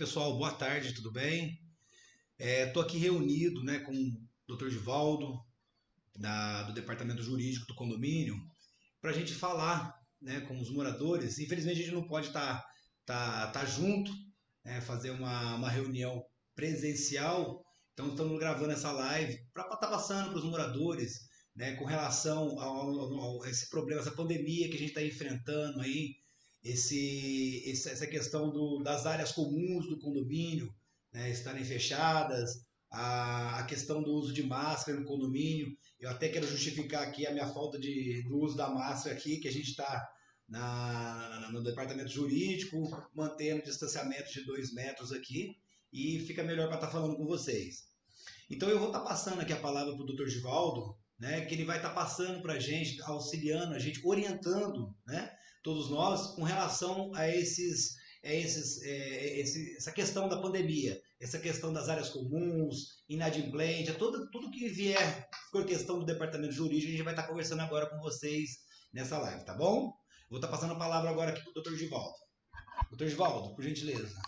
pessoal, boa tarde, tudo bem? Estou aqui reunido, né, com o Dr. Givaldo, do Departamento Jurídico do condomínio, para a gente falar, né, com os moradores. Infelizmente a gente não pode estar junto, né, fazer uma reunião presencial, então estamos gravando essa live para estar passando para os moradores, né, com relação a esse problema, essa pandemia que a gente está enfrentando aí, essa questão das áreas comuns do condomínio, né, estarem fechadas, a questão do uso de máscara no condomínio. Eu até quero justificar aqui a minha falta do uso da máscara aqui, que a gente está no departamento jurídico, mantendo o distanciamento de 2 metros aqui, e fica melhor para estar falando com vocês. Então eu vou estar passando aqui a palavra para o Dr. Givaldo, né, que ele vai estar passando para a gente, auxiliando a gente, orientando, né, todos nós com relação essa questão da pandemia, essa questão das áreas comuns, inadimplência, tudo que vier por questão do departamento jurídico, a gente vai estar conversando agora com vocês nessa live, tá bom? Vou estar passando a palavra agora aqui para o Dr. Givaldo. Dr. Givaldo, por gentileza.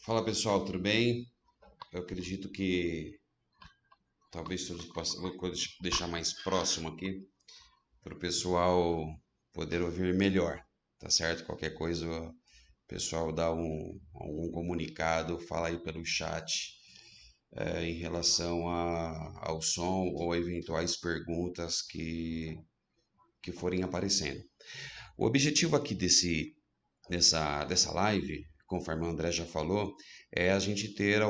Fala pessoal, tudo bem? Eu acredito que talvez vou deixar mais próximo aqui para o pessoal poder ouvir melhor, tá certo? Qualquer coisa, o pessoal dá algum comunicado, fala aí pelo chat em relação ao som ou eventuais perguntas que forem aparecendo. O objetivo aqui dessa live, conforme o André já falou, é a gente ter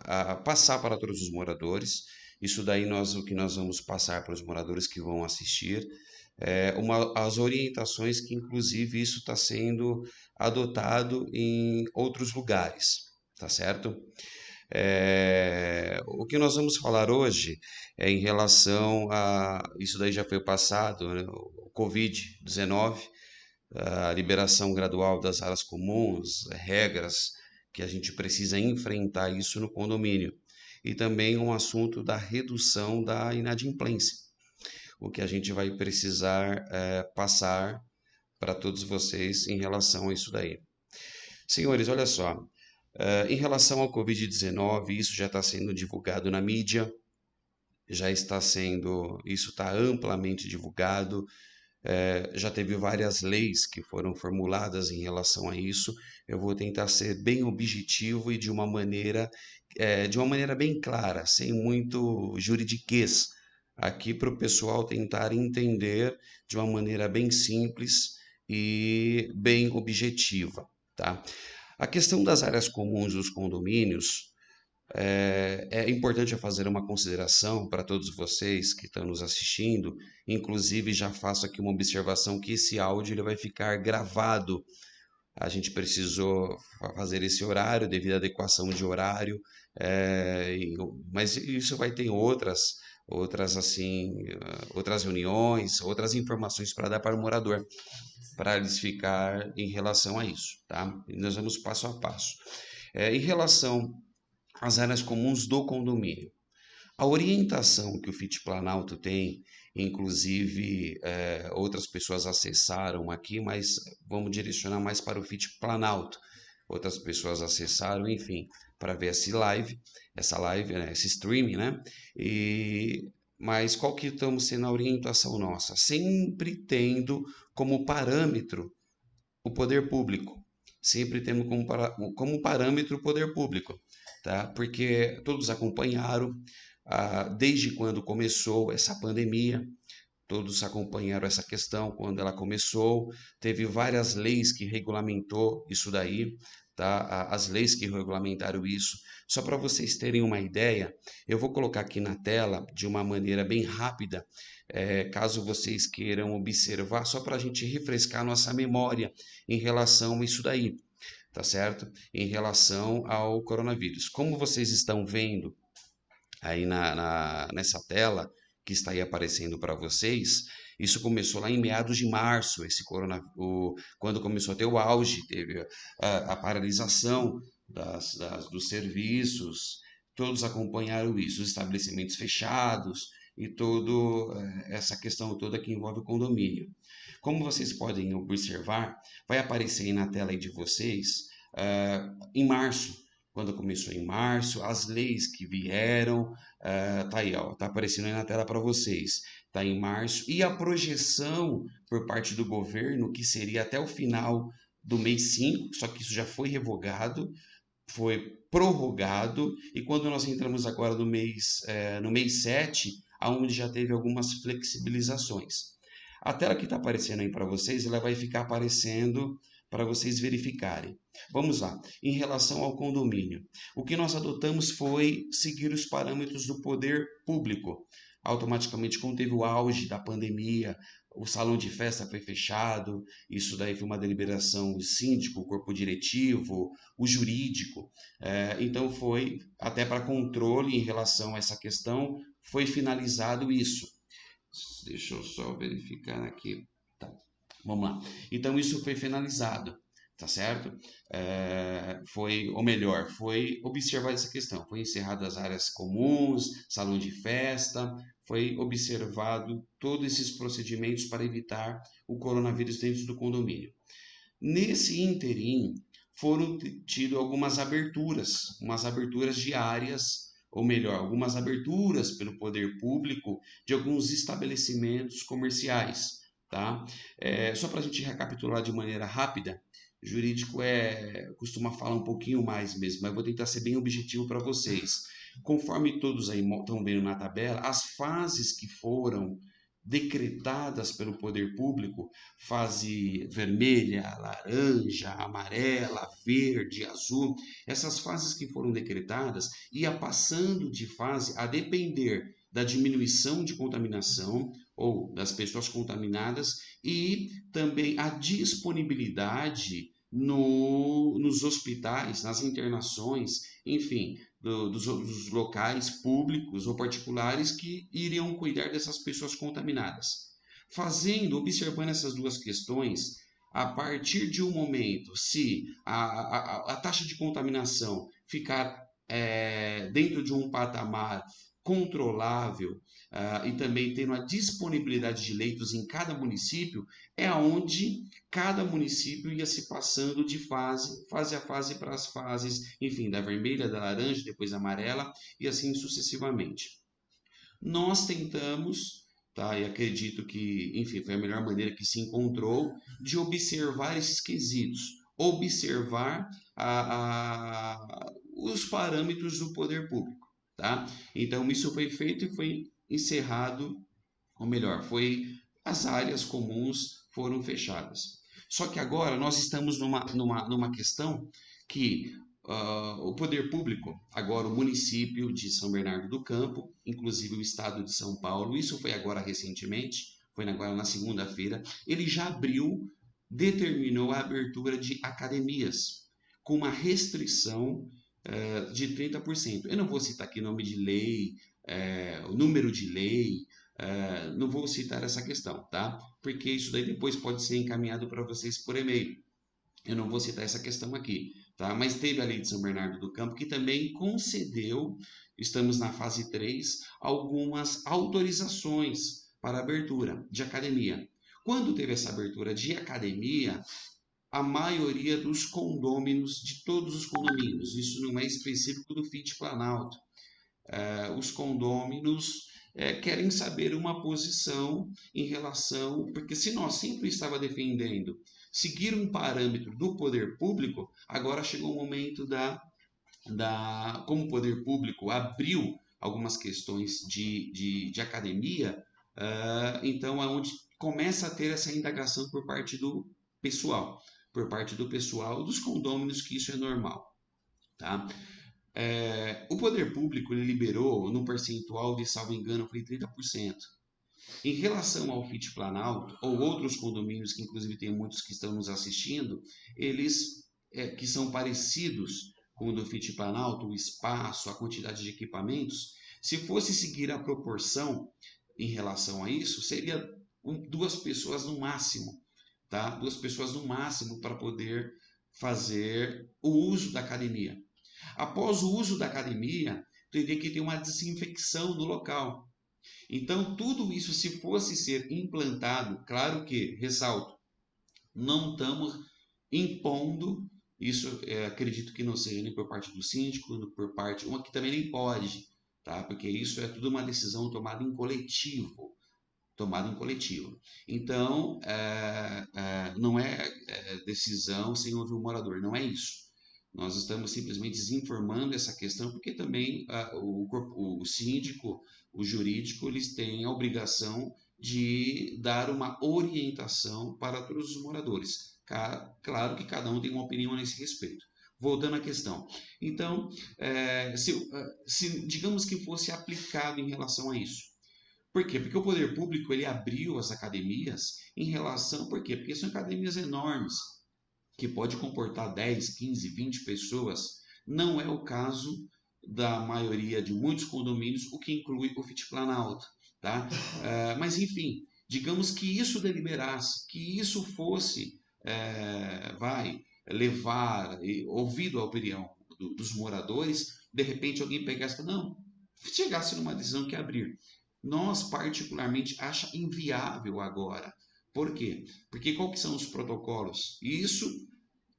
a passar para todos os moradores. Isso daí o que nós vamos passar para os moradores que vão assistir, as orientações que inclusive isso está sendo adotado em outros lugares, tá certo? O que nós vamos falar hoje é em relação a isso daí já foi passado, né, o Covid-19, a liberação gradual das áreas comuns, regras que a gente precisa enfrentar isso no condomínio. E também um assunto da redução da inadimplência, o que a gente vai precisar passar para todos vocês em relação a isso daí. Senhores, olha só, em relação ao Covid-19, isso já está sendo divulgado na mídia, isso está amplamente divulgado, já teve várias leis que foram formuladas em relação a isso. Eu vou tentar ser bem objetivo e de uma maneira bem clara, sem muito juridiquês, aqui para o pessoal tentar entender de uma maneira bem simples e bem objetiva, tá? A questão das áreas comuns dos condomínios, é importante fazer uma consideração para todos vocês que estão nos assistindo. Inclusive, já faço aqui uma observação que esse áudio ele vai ficar gravado. A gente precisou fazer esse horário devido à adequação de horário, mas isso vai ter outras reuniões, outras informações para dar para o morador, para eles ficar em relação a isso, tá? E nós vamos passo a passo. Em relação às áreas comuns do condomínio, a orientação que o FIT Planalto tem, inclusive outras pessoas acessaram aqui, mas vamos direcionar mais para o FIT Planalto. Outras pessoas acessaram, enfim, para ver essa live, né, esse streaming, né? Mas qual que estamos sendo a orientação nossa? Sempre tendo como parâmetro o poder público. Sempre tendo como parâmetro o poder público, tá? Porque todos acompanharam desde quando começou essa pandemia, todos acompanharam essa questão quando ela começou, teve várias leis que regulamentou isso daí, tá? As leis que regulamentaram isso. Só para vocês terem uma ideia, eu vou colocar aqui na tela de uma maneira bem rápida, caso vocês queiram observar, só para a gente refrescar nossa memória em relação a isso daí, tá certo? Em relação ao coronavírus. Como vocês estão vendo aí nessa tela que está aí aparecendo para vocês, isso começou lá em meados de março, quando começou a ter o auge, teve a paralisação dos serviços, todos acompanharam isso, os estabelecimentos fechados, e toda essa questão toda que envolve o condomínio. Como vocês podem observar, vai aparecer aí na tela aí de vocês, em março, quando começou em março, as leis que vieram, tá aí, ó, tá aparecendo aí na tela para vocês, tá em março, e a projeção por parte do governo, que seria até o final do mês 5, só que isso já foi revogado, foi prorrogado, e quando nós entramos agora no mês 7, aonde já teve algumas flexibilizações. A tela que está aparecendo aí para vocês, ela vai ficar aparecendo para vocês verificarem. Vamos lá. Em relação ao condomínio, o que nós adotamos foi seguir os parâmetros do poder público. Automaticamente, quando teve o auge da pandemia, o salão de festa foi fechado, isso daí foi uma deliberação do síndico, o corpo diretivo, o jurídico. Então foi até para controle em relação a essa questão, foi finalizado isso. Deixa eu só verificar aqui. Tá. Vamos lá. Então isso foi finalizado, tá certo? Ou melhor, foi observar essa questão. Foi encerrado as áreas comuns, salão de festa, foi observado todos esses procedimentos para evitar o coronavírus dentro do condomínio. Nesse interim, foram tido algumas aberturas, umas aberturas diárias, ou melhor, algumas aberturas pelo poder público de alguns estabelecimentos comerciais, tá? Só para a gente recapitular de maneira rápida, jurídico costuma falar um pouquinho mais mesmo, mas vou tentar ser bem objetivo para vocês. Conforme todos aí estão vendo na tabela, as fases que foram decretadas pelo poder público, fase vermelha, laranja, amarela, verde, azul, essas fases que foram decretadas ia passando de fase a depender da diminuição de contaminação ou das pessoas contaminadas e também a disponibilidade nos hospitais, nas internações, enfim, dos locais públicos ou particulares que iriam cuidar dessas pessoas contaminadas. Observando essas duas questões, a partir de um momento, se a taxa de contaminação ficar dentro de um patamar controlável e também tendo a disponibilidade de leitos em cada município, é onde cada município ia se passando de fase a fase para as fases, enfim, da vermelha, da laranja, depois da amarela e assim sucessivamente. Nós tentamos, tá, e acredito que, enfim, foi a melhor maneira que se encontrou de observar esses quesitos, observar os parâmetros do poder público, tá? Então, isso foi feito e foi encerrado, ou melhor, as áreas comuns foram fechadas. Só que agora nós estamos numa questão que o poder público, agora o município de São Bernardo do Campo, inclusive o estado de São Paulo, isso foi agora recentemente, foi agora na segunda-feira, ele já determinou a abertura de academias, com uma restrição de 30%. Eu não vou citar aqui nome de lei, o número de lei, não vou citar essa questão, tá? Porque isso daí depois pode ser encaminhado para vocês por e-mail. Eu não vou citar essa questão aqui, tá? Mas teve a lei de São Bernardo do Campo que também concedeu, estamos na fase 3, algumas autorizações para abertura de academia. Quando teve essa abertura de academia, a maioria dos condôminos, de todos os condomínios, isso não é específico do FIT Planalto, os condôminos querem saber uma posição em relação, porque se nós sempre estava defendendo seguir um parâmetro do poder público, agora chegou o momento como o poder público abriu algumas questões de academia, então é onde começa a ter essa indagação por parte do pessoal, dos condôminos, que isso é normal, tá? O poder público ele liberou no percentual de, salvo engano, foi 30%. Em relação ao FIT Planalto, ou outros condomínios, que inclusive tem muitos que estão nos assistindo, eles que são parecidos com o do FIT Planalto, o espaço, a quantidade de equipamentos, se fosse seguir a proporção em relação a isso, seria 2 pessoas no máximo, tá? 2 pessoas no máximo para poder fazer o uso da academia. Após o uso da academia, teria que ter uma desinfecção do local. Então, tudo isso, se fosse ser implantado, claro que, ressalto, não estamos impondo, isso acredito que não seja nem por parte do síndico, por parte, uma que também nem pode, tá? Porque isso é tudo uma decisão tomada em coletivo, tomada em coletivo. Então, não é, decisão sem ouvir o morador, não é isso. Nós estamos simplesmente desinformando essa questão, porque também o síndico, o jurídico, eles têm a obrigação de dar uma orientação para todos os moradores. Claro que cada um tem uma opinião nesse respeito. Voltando à questão. Então, se digamos que fosse aplicado em relação a isso. Por quê? Porque o poder público ele abriu as academias em relação. Por quê? Porque são academias enormes, que pode comportar 10, 15, 20 pessoas. Não é o caso da maioria de muitos condomínios, o que inclui o Fit Planalto. Tá? Mas, enfim, digamos que isso deliberasse, que isso fosse, levar, ouvido a opinião dos moradores, de repente alguém pegasse e falasse, não, chegasse numa decisão que abrir. Nós, particularmente, acha inviável agora. Por quê? Porque qual que são os protocolos? Isso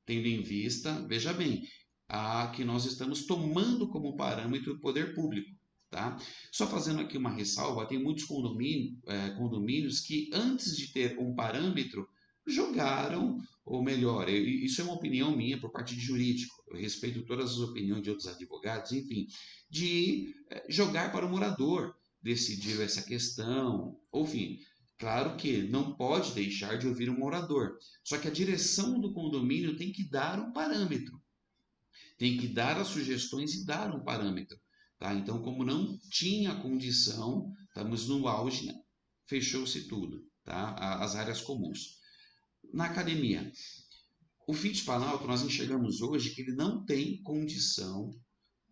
tendo em vista, veja bem, a que nós estamos tomando como parâmetro o poder público. Tá? Só fazendo aqui uma ressalva, tem muitos condomínios que antes de ter um parâmetro jogaram, ou melhor, isso é uma opinião minha por parte de jurídico, eu respeito todas as opiniões de outros advogados, enfim, de jogar para o morador, decidir essa questão, enfim, claro que não pode deixar de ouvir o morador, só que a direção do condomínio tem que dar um parâmetro, tem que dar as sugestões e dar um parâmetro. Tá? Então, como não tinha condição, estamos no auge, né? Fechou-se tudo, tá? As áreas comuns. Na academia, o Fit Planalto, nós enxergamos hoje que ele não tem condição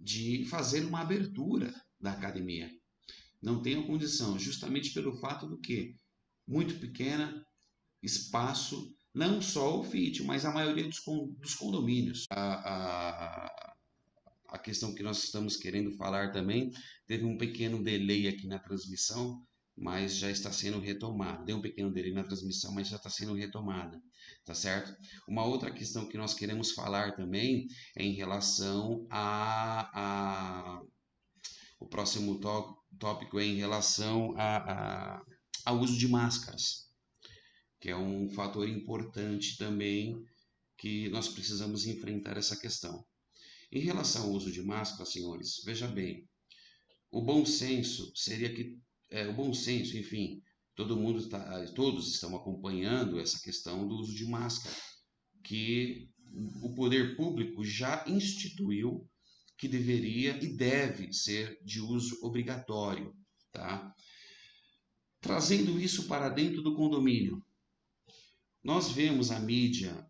de fazer uma abertura da academia. Não tem a condição, justamente pelo fato do que? Muito pequena, espaço, não só o FIT, mas a maioria dos condomínios. A questão que nós estamos querendo falar também, teve um pequeno delay aqui na transmissão, mas já está sendo retomada. Deu um pequeno delay na transmissão, mas já está sendo retomada, tá certo? Uma outra questão que nós queremos falar também é em relação o próximo tópico é em relação ao uso de máscaras, que é um fator importante também que nós precisamos enfrentar essa questão. Em relação ao uso de máscara, senhores, veja bem, o bom senso seria que, o bom senso, enfim, todos estão acompanhando essa questão do uso de máscara, que o poder público já instituiu que deveria e deve ser de uso obrigatório, tá? Trazendo isso para dentro do condomínio, nós vemos a mídia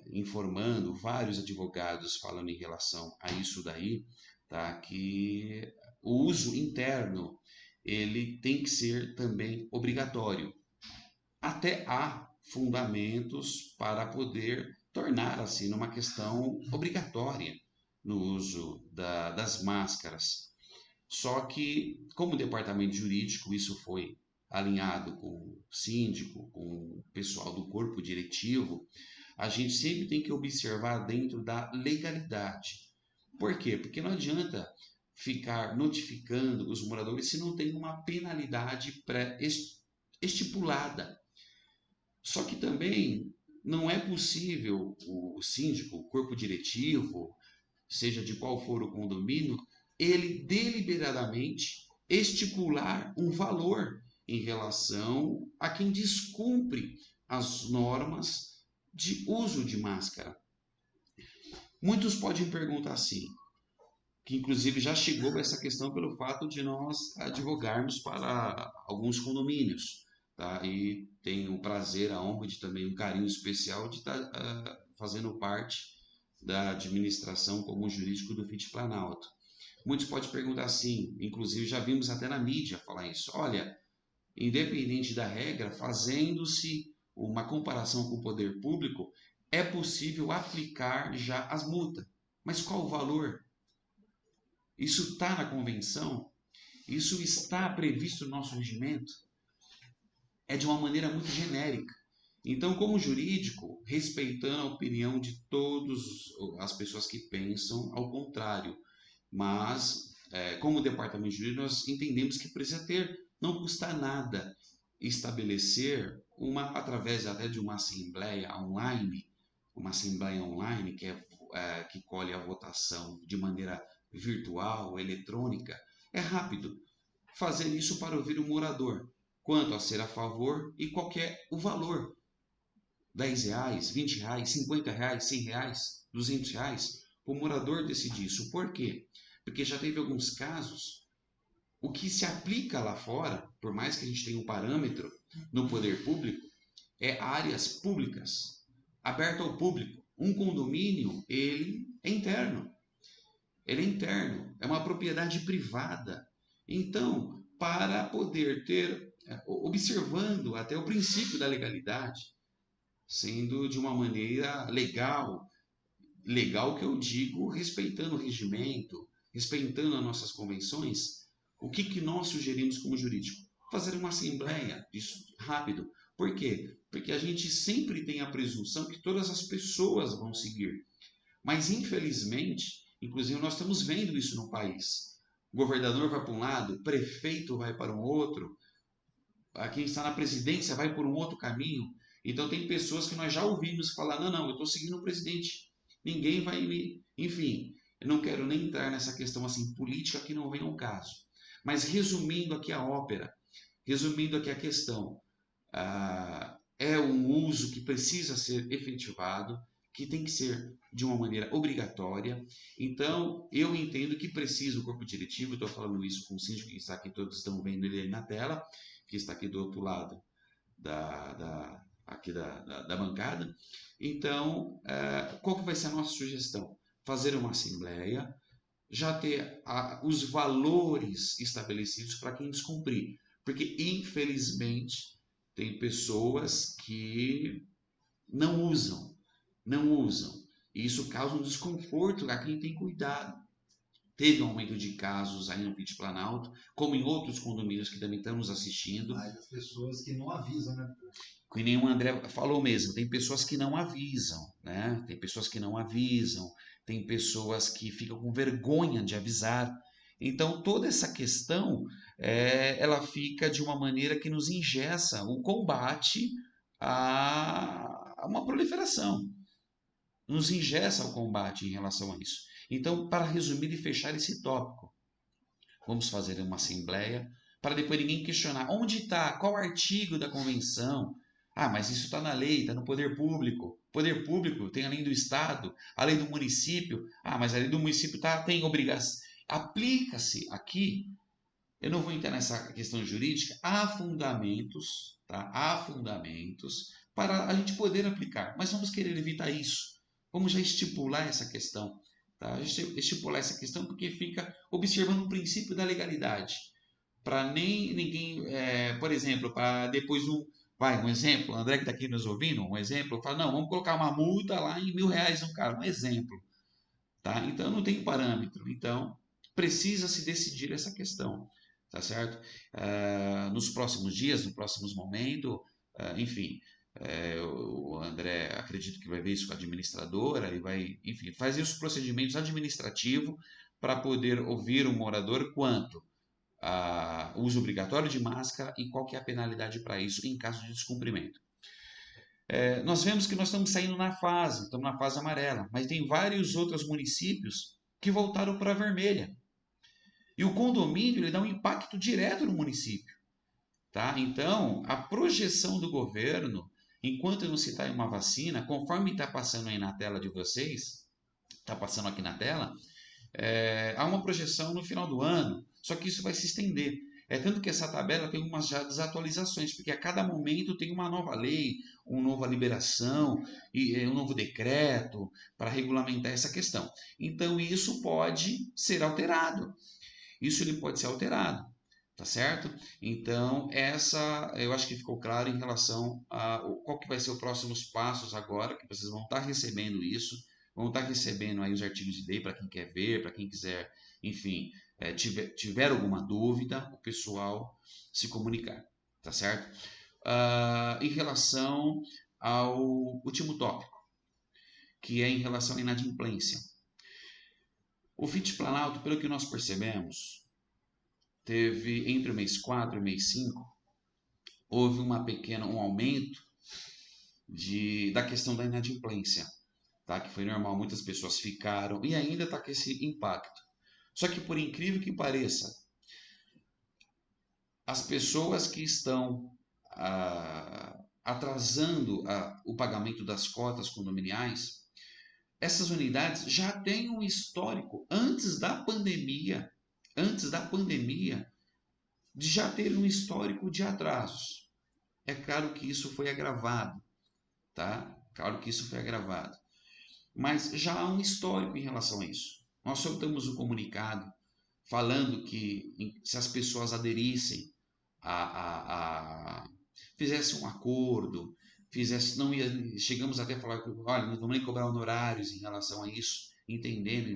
informando, vários advogados falando em relação a isso daí, tá? Que o uso interno ele tem que ser também obrigatório. Até há fundamentos para poder tornar assim uma questão obrigatória no uso das máscaras. Só que, como departamento jurídico, isso foi alinhado com o síndico, com o pessoal do corpo diretivo, a gente sempre tem que observar dentro da legalidade. Por quê? Porque não adianta ficar notificando os moradores se não tem uma penalidade pré-estipulada. Só que também não é possível o síndico, o corpo diretivo, seja de qual for o condomínio, ele deliberadamente estipular um valor em relação a quem descumpre as normas de uso de máscara. Muitos podem perguntar assim, que inclusive já chegou essa questão pelo fato de nós advogarmos para alguns condomínios, tá? E tenho o prazer, a honra de também um carinho especial de estar fazendo parte da administração como jurídico do Fit Planalto. Muitos podem perguntar assim, inclusive já vimos até na mídia falar isso, olha, independente da regra, fazendo-se uma comparação com o poder público, é possível aplicar já as multas. Mas qual o valor? Isso está na convenção? Isso está previsto no nosso regimento? É de uma maneira muito genérica. Então, como jurídico, respeitando a opinião de todas as pessoas que pensam ao contrário, mas como departamento jurídico, nós entendemos que precisa ter, não custa nada estabelecer através até de uma assembleia online que colhe a votação de maneira virtual, eletrônica. É rápido fazer isso para ouvir o morador, quanto a ser a favor e qual é o valor. R$ 10, R$ 20, R$ 50, R$ 100, R$ 200, para o morador decidir isso. Por quê? Porque já teve alguns casos, o que se aplica lá fora, por mais que a gente tenha um parâmetro no poder público, é áreas públicas, aberto ao público. Um condomínio, ele é interno. Ele é interno, é uma propriedade privada. Então, para poder ter, observando até o princípio da legalidade, sendo de uma maneira legal, legal que eu digo, respeitando o regimento, respeitando as nossas convenções, o que nós sugerimos como jurídico? Fazer uma assembleia, isso rápido. Por quê? Porque a gente sempre tem a presunção que todas as pessoas vão seguir. Mas, infelizmente, inclusive nós estamos vendo isso no país. O governador vai para um lado, o prefeito vai para um outro, quem está na presidência vai por um outro caminho. Então, tem pessoas que nós já ouvimos falar: não, eu estou seguindo o presidente, ninguém vai me. Enfim, eu não quero nem entrar nessa questão assim política que não vem ao caso. Mas, resumindo aqui a ópera, resumindo aqui a questão, é um uso que precisa ser efetivado, que tem que ser de uma maneira obrigatória. Então, eu entendo que precisa o corpo diretivo, estou falando isso com o síndico que está aqui, todos estão vendo ele aí na tela, que está aqui do outro lado aqui da bancada. Então, qual que vai ser a nossa sugestão? Fazer uma assembleia, já ter os valores estabelecidos para quem descumprir. Porque, infelizmente, tem pessoas que não usam. E isso causa um desconforto a quem tem cuidado. Teve um aumento de casos aí no Pitty Planalto, como em outros condomínios que também estamos assistindo. Mas as pessoas que não avisam, né? Que nem o André falou mesmo, tem pessoas que não avisam, né? Tem pessoas que não avisam, tem pessoas que ficam com vergonha de avisar. Então, toda essa questão, ela fica de uma maneira que nos engessa o combate a uma proliferação. Nos engessa o combate em relação a isso. Então, para resumir e fechar esse tópico, vamos fazer uma assembleia para depois ninguém questionar onde está, qual artigo da convenção. Ah, mas isso está na lei, está no poder público. Poder público tem a lei do Estado, a lei do município. Ah, mas a lei do município tem obrigação. Aplica-se aqui, eu não vou entrar nessa questão jurídica, há fundamentos, tá? Há fundamentos para a gente poder aplicar, mas vamos querer evitar isso. Vamos já estipular essa questão, tá? Estipular essa questão porque fica observando o princípio da legalidade. Para nem ninguém, por exemplo, para depois um exemplo, o André que está aqui nos ouvindo, um exemplo, fala, não, vamos colocar uma multa lá em R$ 1.000 no cara, um exemplo, tá? Então não tem parâmetro, então precisa se decidir essa questão, tá certo? Nos próximos dias, nos próximos momentos, enfim, o André acredito que vai ver isso com a administradora e vai, enfim, fazer os procedimentos administrativos para poder ouvir o morador quanto o uso obrigatório de máscara e qual que é a penalidade para isso em caso de descumprimento. Nós vemos que nós estamos saindo estamos na fase amarela, mas tem vários outros municípios que voltaram para a vermelha. E o condomínio ele dá um impacto direto no município. Tá? Então, a projeção do governo, enquanto não se tem uma vacina, conforme está passando aí na tela de vocês, está passando aqui na tela, há uma projeção no final do ano, só que isso vai se estender. Tanto que essa tabela tem umas já desatualizações, porque a cada momento tem uma nova lei, uma nova liberação, e um novo decreto para regulamentar essa questão. Então, isso pode ser alterado. Isso ele pode ser alterado. Tá certo? Então, eu acho que ficou claro em relação a qual que vai ser os próximos passos agora, que vocês vão estar recebendo isso, vão estar recebendo aí os artigos de lei para quem quer ver, para quem quiser, enfim, tiver alguma dúvida, o pessoal se comunicar, tá certo? Em relação ao último tópico, que é em relação à inadimplência. O FIT Planalto, pelo que nós percebemos, teve entre o mês 4 e o mês 5, houve um aumento da questão da inadimplência, tá? Que foi normal, muitas pessoas ficaram e ainda está com esse impacto. Só que por incrível que pareça, as pessoas que estão atrasando o pagamento das cotas condominiais, essas unidades já têm um histórico antes da pandemia, de já ter um histórico de atrasos. É claro que isso foi agravado, tá? Claro que isso foi agravado. Mas já há um histórico em relação a isso. Nós soltamos um comunicado falando que se as pessoas aderissem fizessem um acordo, chegamos até a falar que, olha, não vamos nem cobrar honorários em relação a isso, entendendo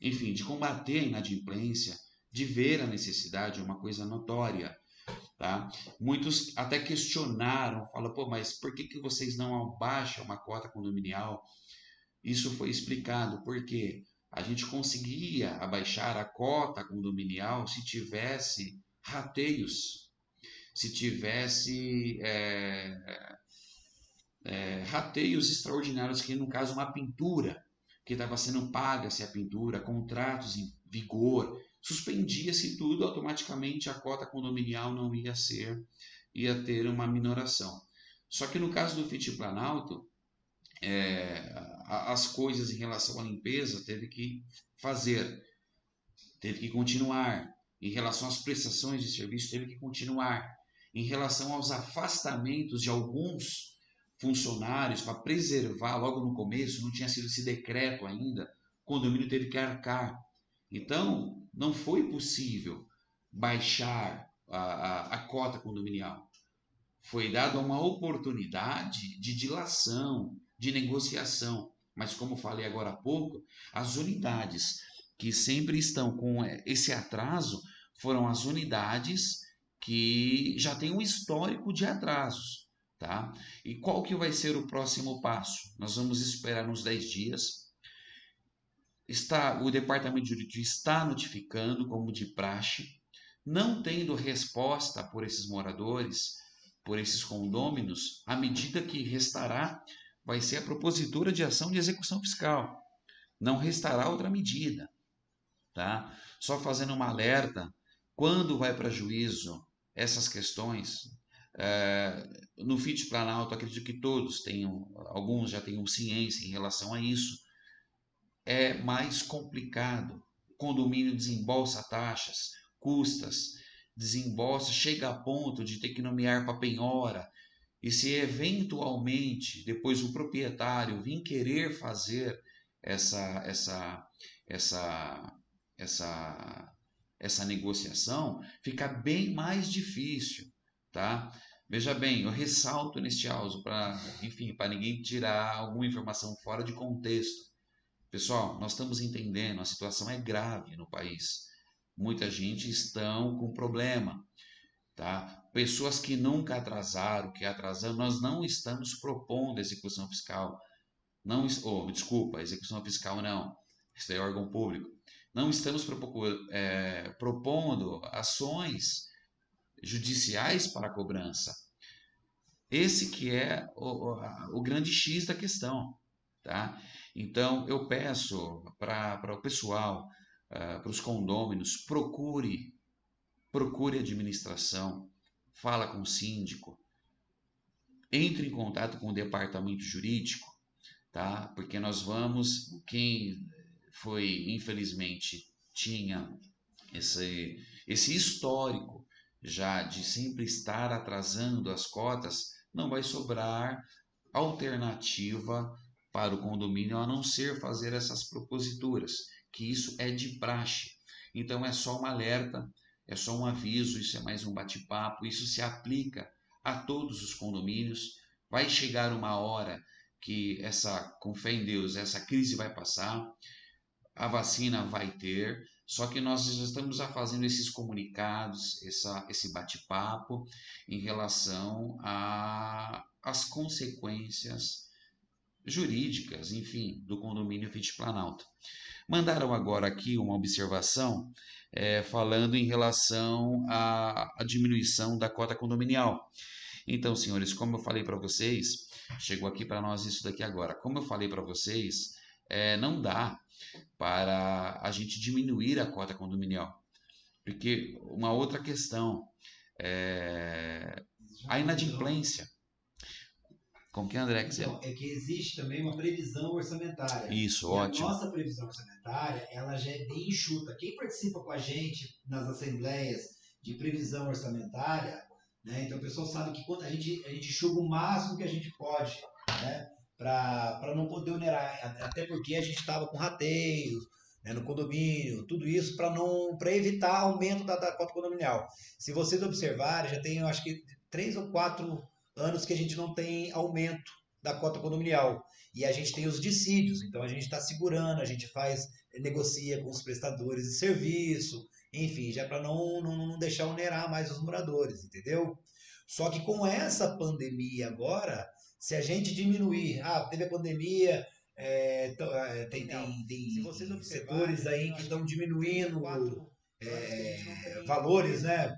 enfim, de combater a inadimplência, de ver a necessidade, é uma coisa notória. Tá? Muitos até questionaram, falam, pô, mas por que vocês não abaixam uma cota condominial? Isso foi explicado, porque a gente conseguia abaixar a cota condominial se tivesse rateios, se tivesse rateios extraordinários, que no caso uma pintura que estava sendo paga, se a pintura, contratos em vigor, suspendia-se tudo, automaticamente a cota condominial não ia ter uma minoração. Só que no caso do FIT Planalto, as coisas em relação à limpeza teve que continuar. Em relação às prestações de serviço, teve que continuar. Em relação aos afastamentos de alguns funcionários para preservar, logo no começo, não tinha sido esse decreto ainda, o condomínio teve que arcar. Então, não foi possível baixar a cota condominial. Foi dada uma oportunidade de dilação, de negociação. Mas, como falei agora há pouco, as unidades que sempre estão com esse atraso foram as unidades que já têm um histórico de atrasos. Tá? E qual que vai ser o próximo passo? Nós vamos esperar uns 10 dias. O Departamento Jurídico está notificando, como de praxe, não tendo resposta por esses moradores, por esses condôminos, a medida que restará vai ser a propositura de ação de execução fiscal. Não restará outra medida. Tá? Só fazendo uma alerta, quando vai para juízo essas questões, no FIT Planalto, acredito que todos alguns já tenham ciência em relação a isso, é mais complicado. O condomínio desembolsa taxas, custas, desembolsa, chega a ponto de ter que nomear para penhora. E se eventualmente depois o proprietário vir querer fazer essa negociação, fica bem mais difícil, tá? Veja bem, eu ressalto neste áudio para ninguém tirar alguma informação fora de contexto. Pessoal, nós estamos entendendo, a situação é grave no país. Muita gente estão com problema, tá? Pessoas que nunca atrasaram, que atrasaram, nós não estamos propondo execução fiscal. Não, desculpa, execução fiscal não. Isso é órgão público. Não estamos propondo ações judiciais para a cobrança. Esse que é o grande X da questão, tá? Então, eu peço para o pessoal, para os condôminos, procure a administração, fala com o síndico, entre em contato com o departamento jurídico, tá? Porque quem foi, infelizmente, tinha esse histórico já de sempre estar atrasando as cotas, não vai sobrar alternativa para o condomínio a não ser fazer essas proposituras, que isso é de praxe. Então é só um alerta, é só um aviso, isso é mais um bate-papo, isso se aplica a todos os condomínios, vai chegar uma hora que com fé em Deus, essa crise vai passar, a vacina vai ter, só que nós já estamos fazendo esses comunicados, esse bate-papo em relação às consequências jurídicas, enfim, do condomínio Fit Planalto. Mandaram agora aqui uma observação falando em relação à diminuição da cota condominial. Então, senhores, como eu falei para vocês, chegou aqui para nós isso daqui agora. Como eu falei para vocês, não dá para a gente diminuir a cota condominial. Porque uma outra questão é a inadimplência. Como que é, André? Então, é que existe também uma previsão orçamentária. Isso, e ótimo. A nossa previsão orçamentária, ela já é bem enxuta. Quem participa com a gente nas assembleias de previsão orçamentária, né? Então o pessoal sabe que quando a gente enxuga o máximo que a gente pode, né? Para não poder onerar, até porque a gente estava com rateios, né, no condomínio, tudo isso para evitar aumento da cota condominial. Se vocês observarem, já tem, eu acho que 3 ou 4 anos que a gente não tem aumento da cota condominial. E a gente tem os dissídios, então a gente está segurando, a gente negocia com os prestadores de serviço, enfim, já para não deixar onerar mais os moradores, entendeu? Só que com essa pandemia agora, se a gente diminuir, teve a pandemia, tem setores aí que estão diminuindo valores, né?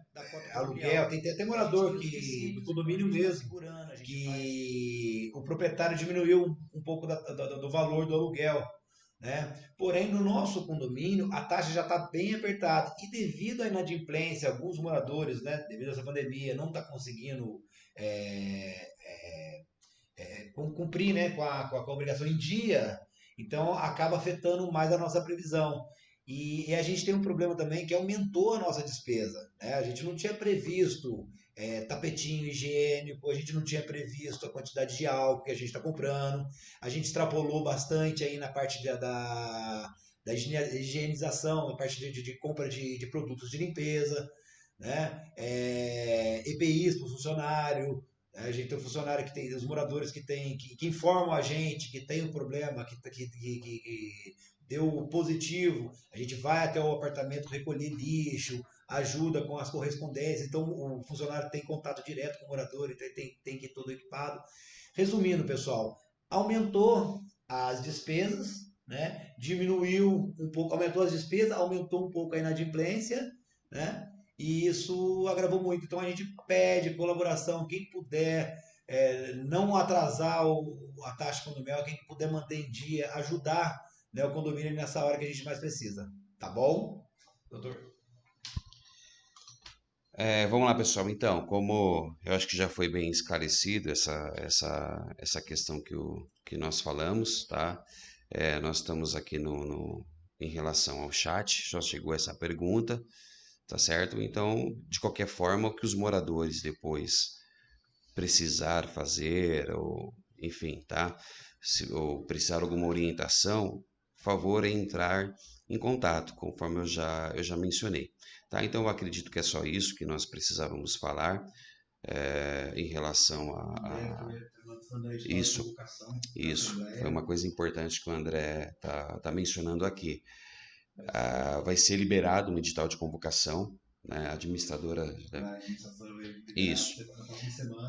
Aluguel, tem até morador do condomínio mesmo, que o proprietário diminuiu um pouco do valor do aluguel, né? Porém, no nosso condomínio, a taxa já está bem apertada e devido à inadimplência, alguns moradores, né, devido a essa pandemia, não está conseguindo é, cumprir, né, com a obrigação em dia, então acaba afetando mais a nossa previsão. E a gente tem um problema também que aumentou a nossa despesa, né? A gente não tinha previsto tapetinho higiênico, a gente não tinha previsto a quantidade de álcool que a gente está comprando, a gente extrapolou bastante aí na parte da higienização, na parte de compra de produtos de limpeza, né? EPIs para o funcionário, a gente tem um funcionário que tem, os moradores que informam a gente que tem um problema, que deu positivo, a gente vai até o apartamento recolher lixo, ajuda com as correspondências, então o funcionário tem contato direto com o morador, então tem que ir todo equipado. Resumindo, pessoal, aumentou as despesas, né? Diminuiu um pouco, aumentou as despesas, aumentou um pouco a inadimplência, né? E isso agravou muito. Então a gente pede colaboração, quem puder não atrasar a taxa condominial, quem puder manter em dia, ajudar, né, o condomínio nessa hora que a gente mais precisa. Tá bom, doutor? Vamos lá, pessoal. Então, como eu acho que já foi bem esclarecido essa questão que nós falamos, tá? Nós estamos aqui em relação ao chat, só chegou essa pergunta, tá certo? Então, de qualquer forma, o que os moradores depois precisar fazer, ou enfim, tá? Ou precisar alguma orientação, favor é entrar em contato, conforme eu já mencionei. Tá? Então eu acredito que é só isso que nós precisávamos falar em relação isso. Isso foi uma coisa importante que o André tá mencionando aqui. Vai ser liberado um edital de convocação, né? A administradora. Isso.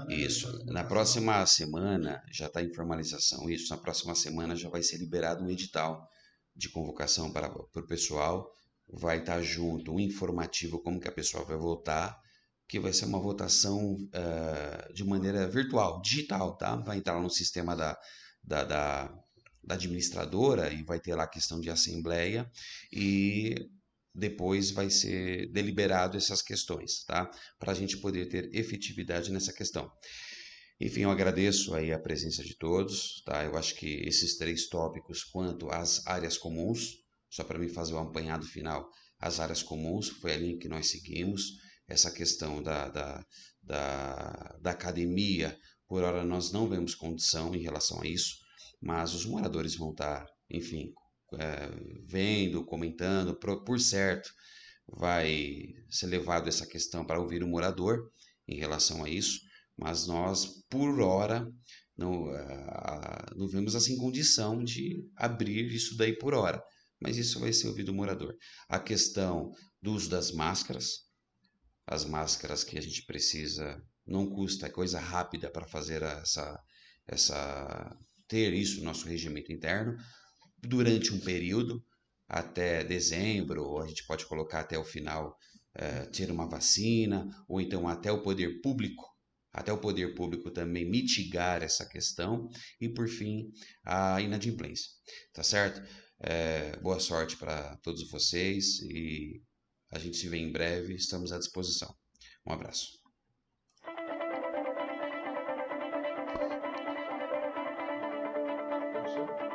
Isso. Na próxima semana já está em formalização. Isso. Na próxima semana já vai ser liberado um edital de convocação para o pessoal. Vai estar junto um informativo como que a pessoa vai votar, que vai ser uma votação de maneira virtual, digital, tá? Vai entrar no sistema da administradora e vai ter lá a questão de assembleia e depois vai ser deliberado essas questões, tá? Para a gente poder ter efetividade nessa questão. Enfim, eu agradeço aí a presença de todos, tá? Eu acho que esses 3 tópicos, quanto às áreas comuns, só para mim fazer o apanhado final, as áreas comuns, foi a linha que nós seguimos, essa questão da academia, por hora nós não vemos condição em relação a isso, mas os moradores vão estar, enfim, vendo, comentando, por certo, vai ser levado essa questão para ouvir o morador em relação a isso, mas nós, por hora, não vemos assim condição de abrir isso daí por hora. Mas isso vai ser ouvido do morador. A questão do uso das máscaras, as máscaras que a gente precisa, não custa, é coisa rápida para fazer ter isso no nosso regimento interno durante um período, até dezembro, ou a gente pode colocar até o final, ter uma vacina, ou então até o poder público também mitigar essa questão, e por fim, a inadimplência, tá certo? Boa sorte para todos vocês e a gente se vê em breve, estamos à disposição. Um abraço. Fechou?